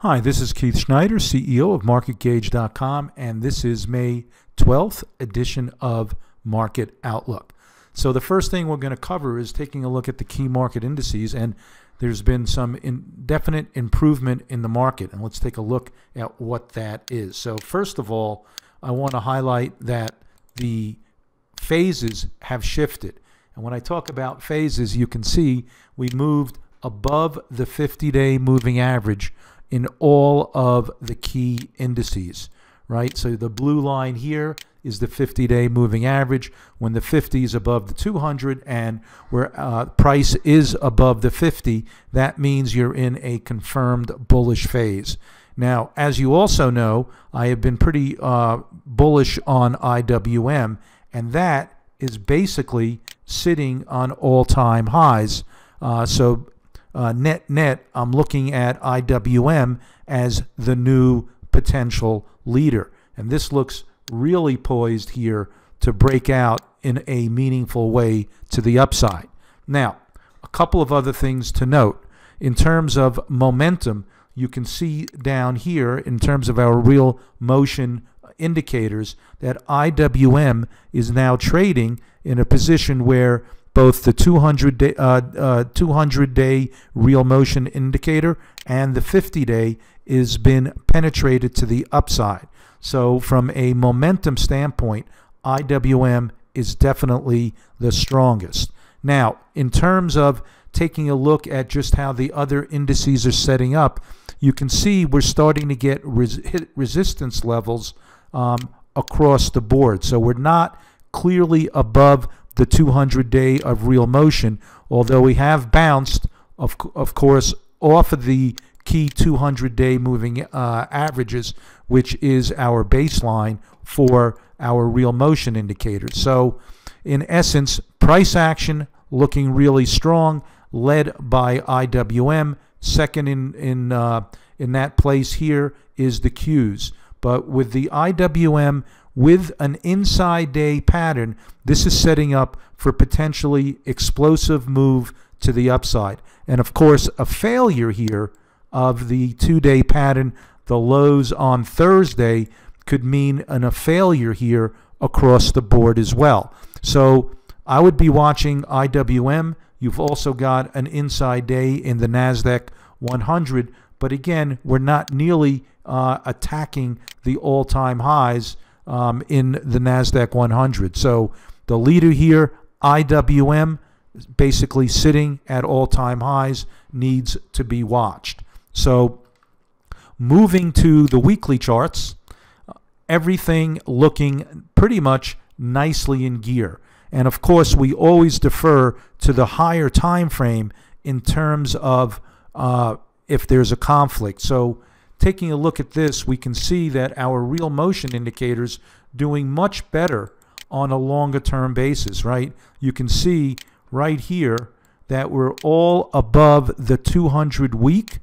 Hi, this is Keith Schneider, CEO of MarketGauge.com, and this is May 12th edition of Market Outlook. So the first thing we're going to cover is taking a look at the key market indices, and there's been some definite improvement in the market, and let's take a look at what that is. So first of all, I want to highlight that the phases have shifted. And when I talk about phases, you can see we moved above the 50-day moving average in all of the key indices, right? So the blue line here is the 50-day moving average. When the 50 is above the 200 and where price is above the 50, that means you're in a confirmed bullish phase. Now, as you also know, I have been pretty bullish on IWM, and that is basically sitting on all-time highs. Net, I'm looking at IWM as the new potential leader. And this looks really poised here to break out in a meaningful way to the upside. Now, a couple of other things to note. In terms of momentum, you can see down here in terms of our real motion indicators that IWM is now trading in a position where both the 200-day real motion indicator and the 50-day is been penetrated to the upside. So from a momentum standpoint, IWM is definitely the strongest. Now, in terms of taking a look at just how the other indices are setting up, you can see we're starting to get hit resistance levels across the board. So we're not clearly above the 200-day of real motion, although we have bounced, of course, off of the key 200-day moving averages, which is our baseline for our real motion indicators. So in essence, price action looking really strong, led by IWM. Second in that place here is the Qs. But with the IWM with an inside day pattern, this is setting up for potentially explosive move to the upside. And of course, a failure here of the 2-day pattern, the lows on Thursday, could mean a failure here across the board as well. So I would be watching IWM. You've also got an inside day in the NASDAQ 100, but again, we're not nearly attacking the all-time highs in the NASDAQ 100. So the leader here, IWM, basically sitting at all-time highs, needs to be watched. So moving to the weekly charts, everything looking pretty much nicely in gear. And of course, we always defer to the higher time frame in terms of if there's a conflict. So taking a look at this, we can see that our real motion indicators doing much better on a longer term basis, right? You can see right here that we're all above the 200 week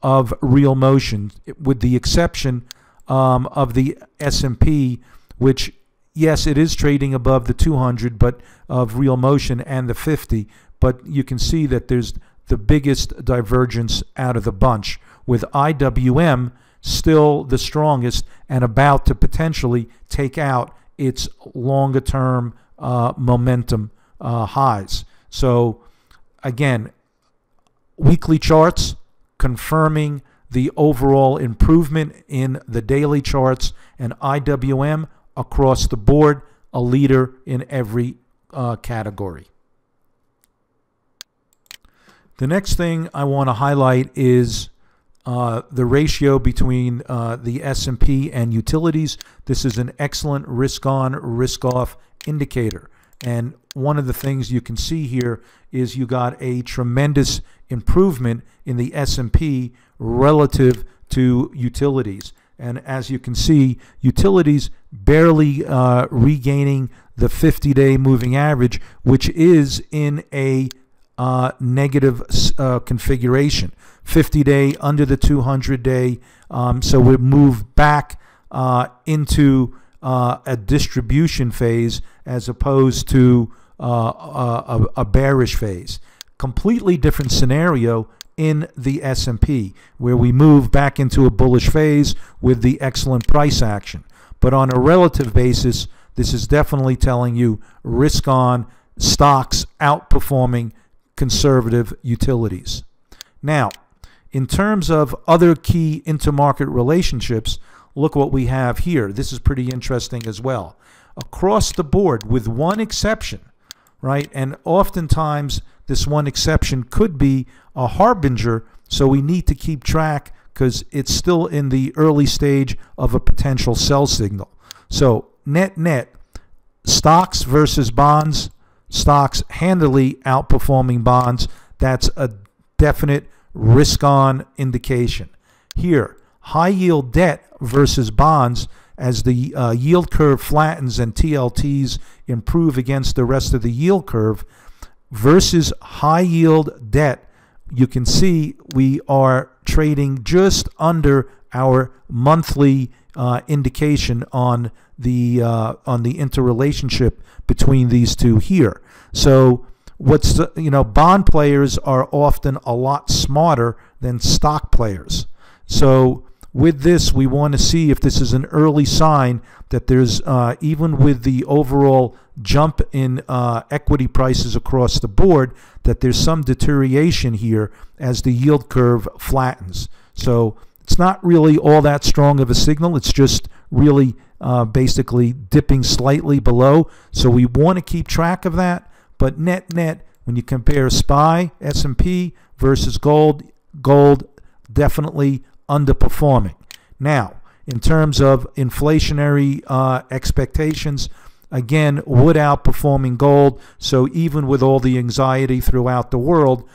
of real motion, with the exception of the S&P, which, yes, it is trading above the 200 but of real motion, and the 50, but you can see that there's the biggest divergence out of the bunch, with IWM still the strongest and about to potentially take out its longer term momentum highs. So again, weekly charts confirming the overall improvement in the daily charts, and IWM across the board a leader in every category. The next thing I want to highlight is the ratio between the S&P and utilities. This is an excellent risk-on, risk-off indicator. And one of the things you can see here is you got a tremendous improvement in the S&P relative to utilities. And as you can see, utilities barely regaining the 50-day moving average, which is in a negative configuration. 50-day under the 200-day, so we move back into a distribution phase as opposed to a bearish phase. Completely different scenario in the S&P, where we move back into a bullish phase with the excellent price action. But on a relative basis, this is definitely telling you risk on, stocks outperforming conservative utilities. Now, in terms of other key intermarket relationships, look what we have here. This is pretty interesting as well. Across the board, with one exception, right? And oftentimes this one exception could be a harbinger, so we need to keep track because it's still in the early stage of a potential sell signal. So net, stocks versus bonds, stocks handily outperforming bonds. That's a definite risk-on indication. Here, high-yield debt versus bonds, as the yield curve flattens and TLTs improve against the rest of the yield curve, versus high-yield debt, you can see we are trading just under our monthly indication on the interrelationship between these two here. So bond players are often a lot smarter than stock players. So with this, we want to see if this is an early sign that there's, even with the overall jump in equity prices across the board, that there's some deterioration here as the yield curve flattens. So it's not really all that strong of a signal. It's just really basically dipping slightly below. So we want to keep track of that. But net, when you compare SPY, S&P versus gold definitely underperforming. Now, in terms of inflationary expectations, again, wood outperforming gold. So even with all the anxiety throughout the world,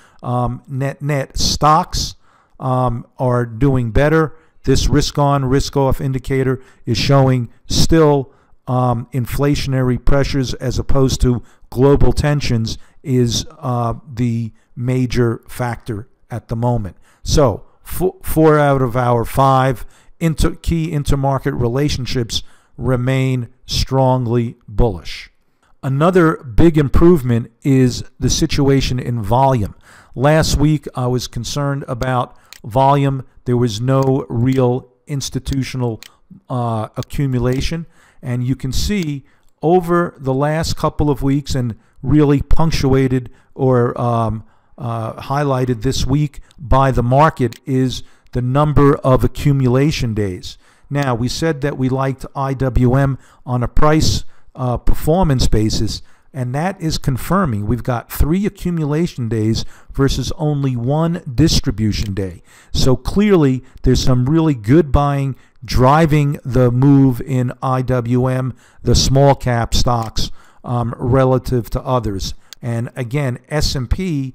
net stocks are doing better. This risk-on, risk-off indicator is showing still inflationary pressures as opposed to global tensions is the major factor at the moment. So 4 out of our 5 key intermarket relationships remain strongly bullish. Another big improvement is the situation in volume. Last week I was concerned about volume. There was no real institutional accumulation, and you can see over the last couple of weeks, and really punctuated or highlighted this week by the market, is the number of accumulation days. Now, we said that we liked IWM on a price performance basis, and that is confirming. We've got 3 accumulation days versus only 1 distribution day. So clearly there's some really good buying driving the move in IWM, the small cap stocks, relative to others. And again, S&P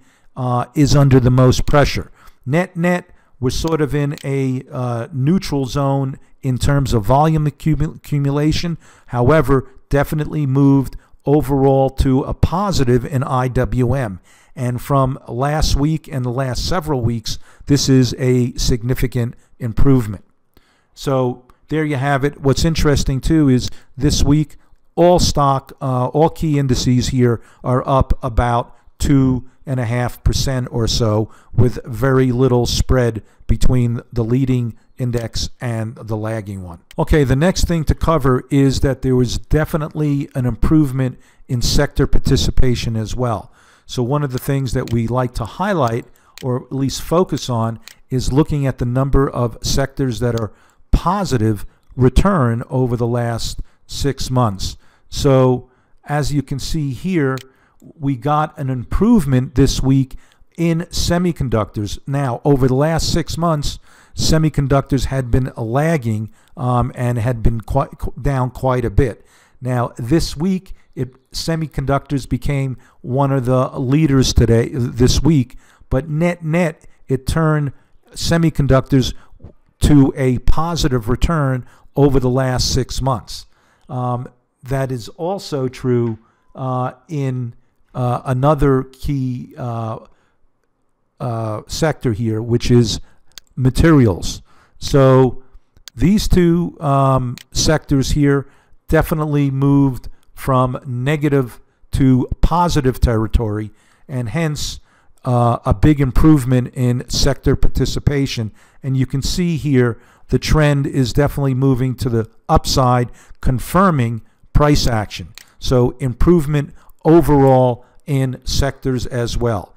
is under the most pressure. Net, we're sort of in a neutral zone in terms of volume accumulation. However, definitely moved overall to a positive in IWM. And from last week and the last several weeks, this is a significant improvement. So there you have it. What's interesting too is this week, all key indices here are up about 2.5% or so, with very little spread between the leading index and the lagging one. Okay, the next thing to cover is that there was definitely an improvement in sector participation as well. So one of the things that we like to highlight, or at least focus on, is looking at the number of sectors that are positive return over the last 6 months. So as you can see here, we got an improvement this week in semiconductors. Now, over the last 6 months, semiconductors had been lagging and had been down quite a bit. Now, this week, semiconductors became one of the leaders this week, but net, it turned semiconductors to a positive return over the last 6 months. That is also true in another key sector here, which is materials. So these two sectors here definitely moved from negative to positive territory, and hence a big improvement in sector participation. And you can see here the trend is definitely moving to the upside, confirming price action. So improvement overall in sectors as well.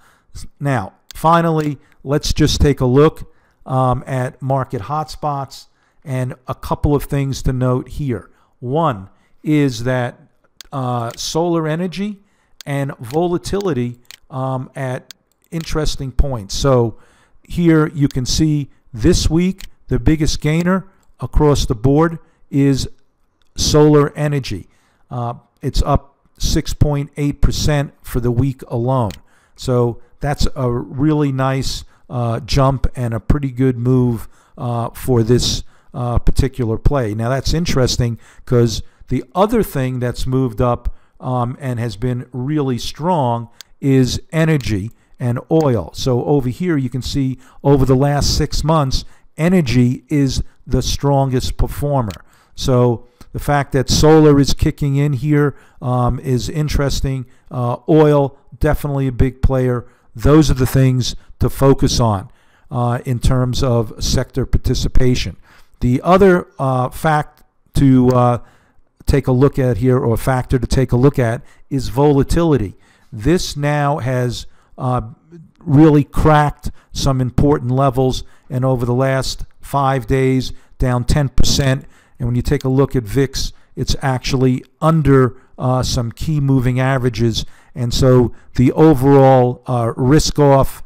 Now, finally, let's just take a look at market hotspots, and a couple of things to note here. One is that solar energy and volatility at interesting points. So here you can see this week the biggest gainer across the board is solar energy. It's up 6.8% for the week alone. So that's a really nice jump and a pretty good move for this particular play. Now that's interesting because the other thing that's moved up and has been really strong is energy and oil. So over here you can see over the last 6 months, energy is the strongest performer. So the fact that solar is kicking in here is interesting. Oil, definitely a big player. Those are the things to focus on in terms of sector participation. The other fact to take a look at here, or factor to take a look at, is volatility. This now has really cracked some important levels, and over the last 5 days, down 10%. And when you take a look at VIX, it's actually under some key moving averages. And so the overall risk-off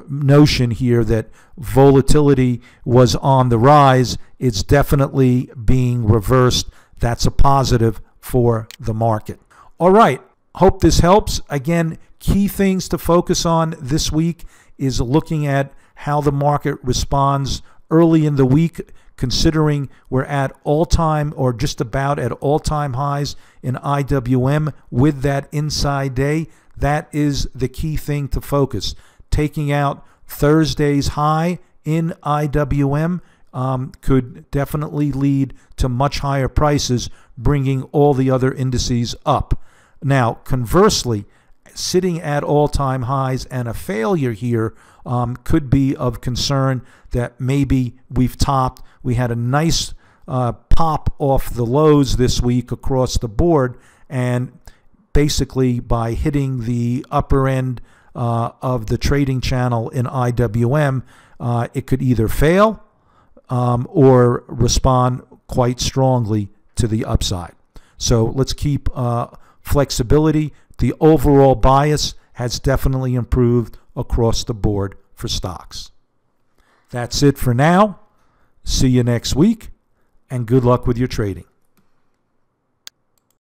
notion here that volatility was on the rise, it's definitely being reversed. That's a positive for the market. All right, hope this helps. Again, key things to focus on this week is looking at how the market responds early in the week, considering we're at all-time or just about at all-time highs in IWM with that inside day. That is the key thing to focus. Taking out Thursday's high in IWM could definitely lead to much higher prices, bringing all the other indices up. Now, conversely, sitting at all-time highs and a failure here could be of concern that maybe we've topped. We had a nice pop off the lows this week across the board, and basically by hitting the upper end of the trading channel in IWM, it could either fail or respond quite strongly to the upside. So let's keep flexibility. The overall bias has definitely improved across the board for stocks. That's it for now. See you next week, and good luck with your trading.